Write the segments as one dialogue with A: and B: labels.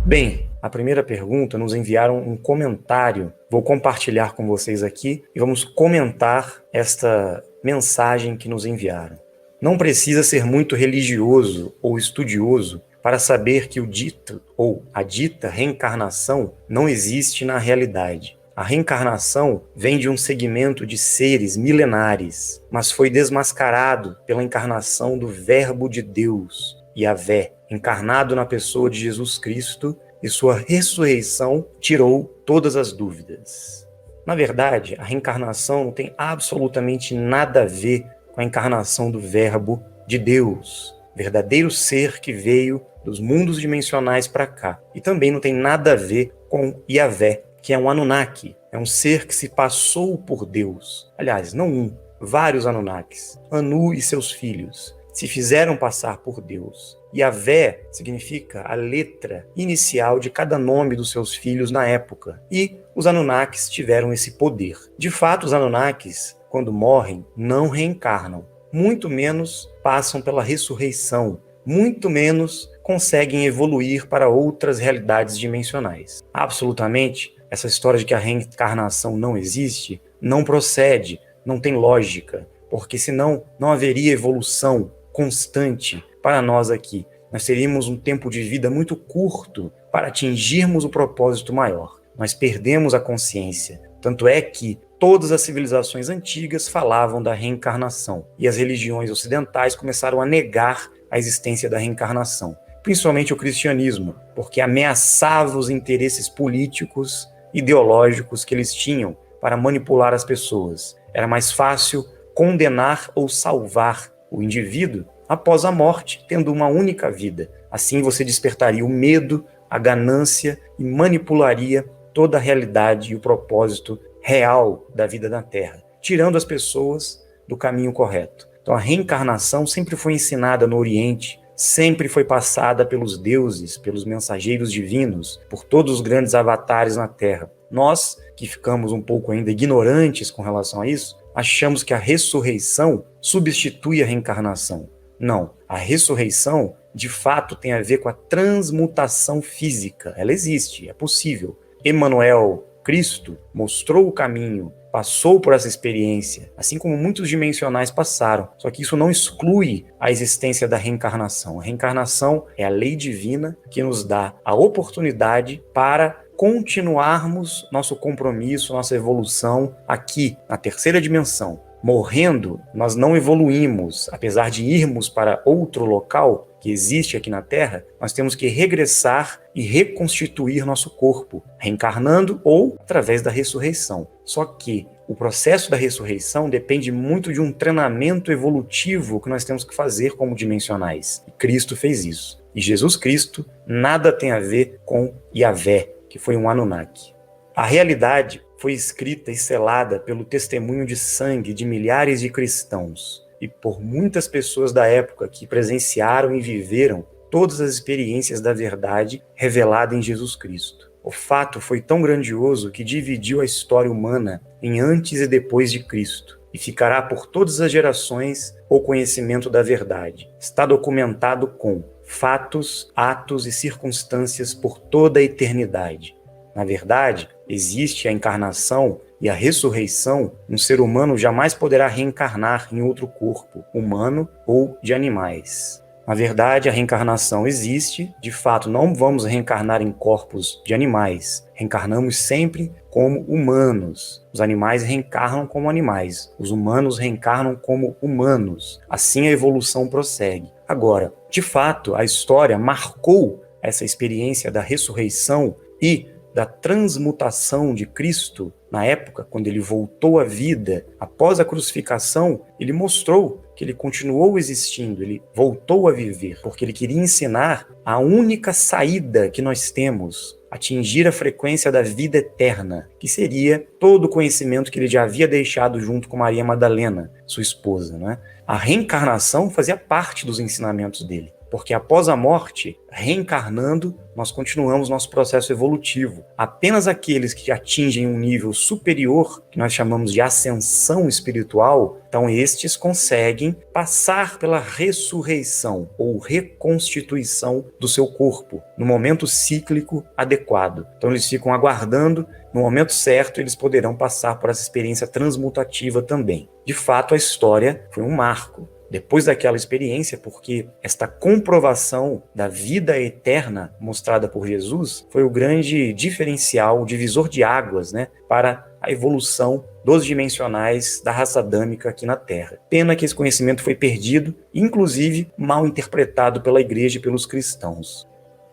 A: Bem, a primeira pergunta nos enviaram um comentário. Vou compartilhar com vocês aqui e vamos comentar esta mensagem que nos enviaram. Não precisa ser muito religioso ou estudioso para saber que o dito ou a dita reencarnação não existe na realidade. A reencarnação vem de um segmento de seres milenares, mas foi desmascarado pela encarnação do Verbo de Deus, Yahvé, encarnado na pessoa de Jesus Cristo, e sua ressurreição tirou todas as dúvidas. Na verdade, a reencarnação não tem absolutamente nada a ver com a encarnação do Verbo de Deus, verdadeiro ser que veio dos mundos dimensionais para cá. E também não tem nada a ver com Yahvé, que é um Anunnaki, é um ser que se passou por Deus. Aliás, não um, vários Anunnakis, Anu e seus filhos, se fizeram passar por Deus. Yahvé significa a letra inicial de cada nome dos seus filhos na época. E os Anunnakis tiveram esse poder. De fato, os Anunnakis, quando morrem, não reencarnam. Muito menos passam pela ressurreição. Muito menos conseguem evoluir para outras realidades dimensionais. Absolutamente, essa história de que a reencarnação não existe, não procede, não tem lógica. Porque senão não haveria evolução constante para nós aqui. Nós teríamos um tempo de vida muito curto para atingirmos o propósito maior. Nós perdemos a consciência. Tanto é que todas as civilizações antigas falavam da reencarnação e as religiões ocidentais começaram a negar a existência da reencarnação. Principalmente o cristianismo, porque ameaçava os interesses políticos, ideológicos que eles tinham para manipular as pessoas. Era mais fácil condenar ou salvar o indivíduo após a morte, tendo uma única vida. Assim você despertaria o medo, a ganância e manipularia toda a realidade e o propósito real da vida na Terra, tirando as pessoas do caminho correto. Então a reencarnação sempre foi ensinada no Oriente, sempre foi passada pelos deuses, pelos mensageiros divinos, por todos os grandes avatares na Terra. Nós, que ficamos um pouco ainda ignorantes com relação a isso, achamos que a ressurreição substitui a reencarnação. Não, a ressurreição de fato tem a ver com a transmutação física. Ela existe, é possível. Emmanuel, Cristo, mostrou o caminho, passou por essa experiência, assim como muitos dimensionais passaram. Só que isso não exclui a existência da reencarnação. A reencarnação é a lei divina que nos dá a oportunidade para continuarmos nosso compromisso, nossa evolução aqui, na terceira dimensão. Morrendo, nós não evoluímos, apesar de irmos para outro local que existe aqui na Terra, nós temos que regressar e reconstituir nosso corpo, reencarnando ou através da ressurreição. Só que o processo da ressurreição depende muito de um treinamento evolutivo que nós temos que fazer como dimensionais. E Cristo fez isso. E Jesus Cristo nada tem a ver com Yahvé, que foi um Anunnaki. A realidade foi escrita e selada pelo testemunho de sangue de milhares de cristãos e por muitas pessoas da época que presenciaram e viveram todas as experiências da verdade revelada em Jesus Cristo. O fato foi tão grandioso que dividiu a história humana em antes e depois de Cristo e ficará por todas as gerações o conhecimento da verdade. Está documentado com fatos, atos e circunstâncias por toda a eternidade. Na verdade, existe a encarnação e a ressurreição. Um ser humano jamais poderá reencarnar em outro corpo, humano ou de animais. Na verdade, a reencarnação existe. De fato, não vamos reencarnar em corpos de animais. Reencarnamos sempre como humanos. Os animais reencarnam como animais. Os humanos reencarnam como humanos. Assim a evolução prossegue. Agora, de fato, a história marcou essa experiência da ressurreição e da transmutação de Cristo. Na época, quando ele voltou à vida, após a crucificação, ele mostrou que ele continuou existindo, ele voltou a viver, porque ele queria ensinar a única saída que nós temos, atingir a frequência da vida eterna, que seria todo o conhecimento que ele já havia deixado junto com Maria Madalena, sua esposa, né? A reencarnação fazia parte dos ensinamentos dele, porque após a morte, reencarnando, nós continuamos nosso processo evolutivo. Apenas aqueles que atingem um nível superior, que nós chamamos de ascensão espiritual, então estes conseguem passar pela ressurreição ou reconstituição do seu corpo, no momento cíclico adequado. Então eles ficam aguardando, no momento certo eles poderão passar por essa experiência transmutativa também. De fato, a história foi um marco. Depois daquela experiência, porque esta comprovação da vida eterna mostrada por Jesus foi o grande diferencial, o divisor de águas, para a evolução dos dimensionais da raça adâmica aqui na Terra. Pena que esse conhecimento foi perdido, inclusive mal interpretado pela Igreja e pelos cristãos.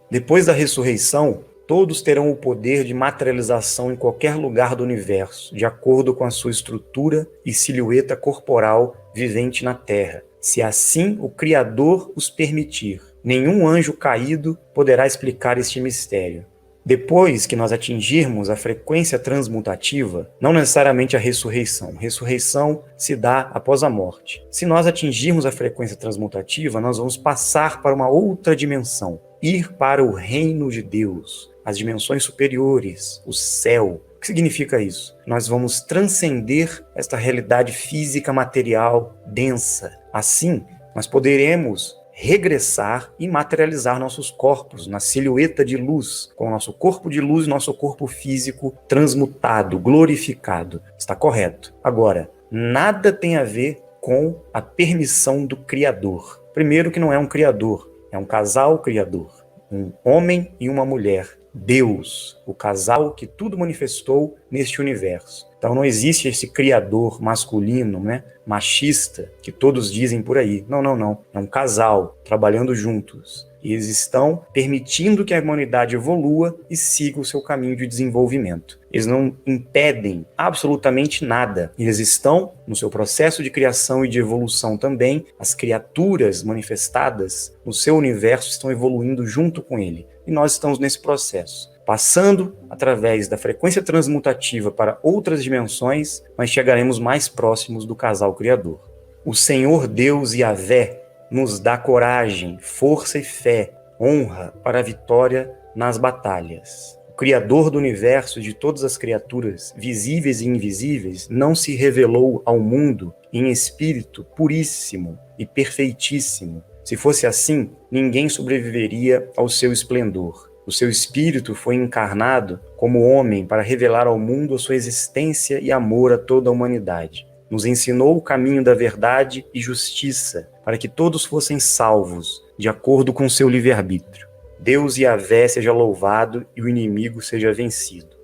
A: Depois da ressurreição, todos terão o poder de materialização em qualquer lugar do universo, de acordo com a sua estrutura e silhueta corporal vivente na Terra, se assim o Criador os permitir. Nenhum anjo caído poderá explicar este mistério. Depois que nós atingirmos a frequência transmutativa, não necessariamente a ressurreição. Ressurreição se dá após a morte. Se nós atingirmos a frequência transmutativa, nós vamos passar para uma outra dimensão, ir para o reino de Deus, as dimensões superiores, o céu. O que significa isso? Nós vamos transcender esta realidade física material densa. Assim, nós poderemos regressar e materializar nossos corpos na silhueta de luz, com o nosso corpo de luz e nosso corpo físico transmutado, glorificado. Está correto. Agora, nada tem a ver com a permissão do Criador. Primeiro que não é um Criador, é um casal Criador, um homem e uma mulher. Deus, o casal que tudo manifestou neste universo. Então não existe esse criador masculino, machista, que todos dizem por aí. Não. É um casal trabalhando juntos. E eles estão permitindo que a humanidade evolua e siga o seu caminho de desenvolvimento. Eles não impedem absolutamente nada. Eles estão no seu processo de criação e de evolução também. As criaturas manifestadas no seu universo estão evoluindo junto com ele. E nós estamos nesse processo. Passando através da frequência transmutativa para outras dimensões, nós chegaremos mais próximos do casal criador. O Senhor Deus Yahvé nos dá coragem, força e fé, honra para a vitória nas batalhas. O Criador do universo e de todas as criaturas, visíveis e invisíveis, não se revelou ao mundo em espírito puríssimo e perfeitíssimo. Se fosse assim, ninguém sobreviveria ao seu esplendor. O seu espírito foi encarnado como homem para revelar ao mundo a sua existência e amor a toda a humanidade. Nos ensinou o caminho da verdade e justiça, para que todos fossem salvos, de acordo com seu livre-arbítrio. Deus Yahvé seja louvado e o inimigo seja vencido.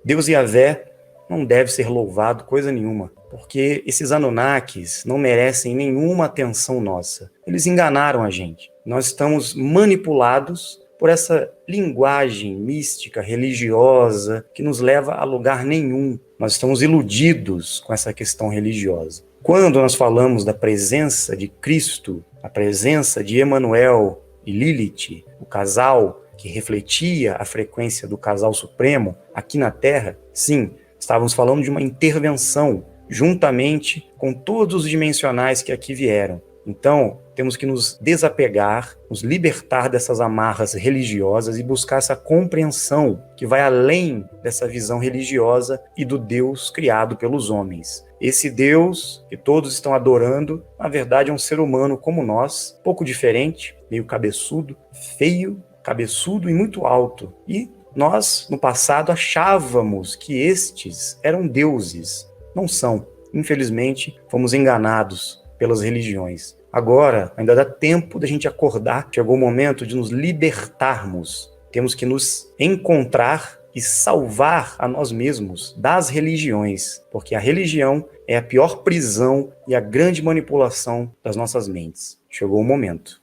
A: Deus Yahvé não deve ser louvado coisa nenhuma, porque esses Anunnakis não merecem nenhuma atenção nossa. Eles enganaram a gente. Nós estamos manipulados por essa linguagem mística, religiosa, que nos leva a lugar nenhum. Nós estamos iludidos com essa questão religiosa. Quando nós falamos da presença de Cristo, a presença de Emanuel e Lilith, o casal que refletia a frequência do casal supremo aqui na Terra, sim, estávamos falando de uma intervenção, juntamente com todos os dimensionais que aqui vieram. Então, temos que nos desapegar, nos libertar dessas amarras religiosas e buscar essa compreensão que vai além dessa visão religiosa e do Deus criado pelos homens. Esse Deus que todos estão adorando, na verdade é um ser humano como nós, pouco diferente, meio cabeçudo, feio, cabeçudo e muito alto. E nós, no passado, achávamos que estes eram deuses. Não são. Infelizmente, fomos enganados pelas religiões. Agora, ainda dá tempo da gente acordar. Chegou o momento de nos libertarmos. Temos que nos encontrar e salvar a nós mesmos das religiões, porque a religião é a pior prisão e a grande manipulação das nossas mentes. Chegou o momento.